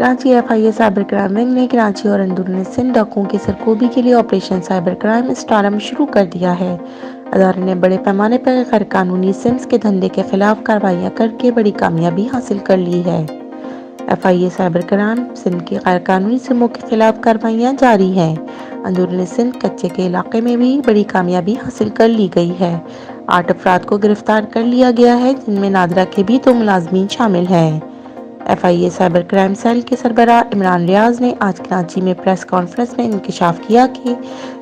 Karachi F I A cyber crime wing نے کراچی اور اندرون سندھ ڈاکوؤں کی سرکوبی کے لیے آپریشن سائبر کرائم اسٹارم شروع کر دیا ہے۔ ادارے نے بڑے پیمانے پر غیر قانونی سمز کے دھندے کے خلاف کارروائیاں کر کے بڑی کامیابی حاصل کر لی ہے۔ F I A cyber crime Sindh کی غیر قانونی سموں کے خلاف کارروائیاں جاری ہیں۔ اندرون سندھ کچے کے علاقے میں بھی بڑی کامیابی حاصل کر لی گئی ہے۔ 8 افراد کو گرفتار کر لیا گیا ہے، جن میں نادرا کے بھی 2 ملازمین شامل ہیں۔ F I A cyber crime cell کے سربراہ عمران ریاض نے آج کراچی میں پریس کانفرنس میں انکشاف کیا کہ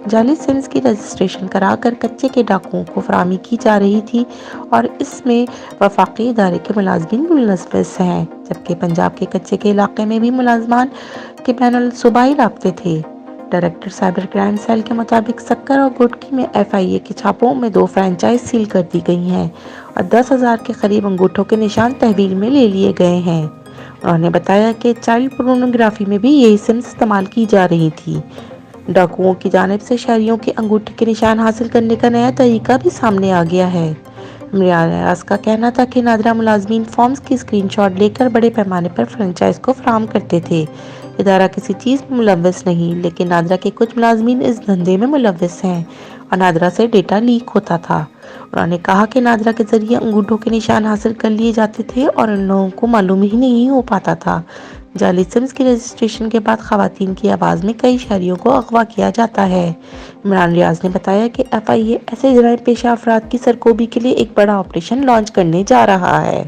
جعلی سمز کی رجسٹریشن کرا کر کچے کے ڈاکوؤں کو فراہمی کی جا رہی تھی اور اس میں وفاقی ادارے کے ملازمین ملوث ہیں، جبکہ پنجاب کے کچے کے علاقے میں بھی ملازمان کے بین الصوبائی رابطے تھے۔ ڈائریکٹر سائبر کرائم سیل کے مطابق سکر اور گٹکی میں ایف آئی اے کے چھاپوں میں 2 فرنچائز سیل کر دی گئی ہیں اور 10,000 کے قریب انگوٹھوں کے نشان تحویل میں لے لیے گئے ہیں۔ انہوں نے بتایا کہ چائلڈ پورنوگرافی میں بھی یہی سمز استعمال کی جا رہی تھی۔ ڈاکوؤں کی جانب سے شہریوں کے انگوٹھے کے نشان حاصل کرنے کا نیا طریقہ بھی سامنے آ گیا ہے۔ عمران ریاض کا کہنا تھا کہ نادرا ملازمین فارمز کی اسکرین شاٹ لے کر بڑے پیمانے پر فرنچائز کو فراہم کرتے تھے۔ ادارہ کسی چیز میں ملوث نہیں، لیکن نادرا کے کچھ ملازمین اس دھندے میں ملوث ہیں اور نادرا سے ڈیٹا لیک ہوتا تھا۔ انہوں نے کہا کہ نادرا کے ذریعے انگوٹھوں کے نشان حاصل کر لیے جاتے تھے اور ان لوگوں کو معلوم ہی نہیں ہو پاتا تھا۔ جعلی سمز کی رجسٹریشن کے بعد خواتین کی آواز میں کئی شہریوں کو اغوا کیا جاتا ہے۔ عمران ریاض نے بتایا کہ ایف آئی اے ایسے جرائم پیشہ افراد کی سرکوبی کے لیے ایک بڑا آپریشن لانچ کرنے جا رہا ہے۔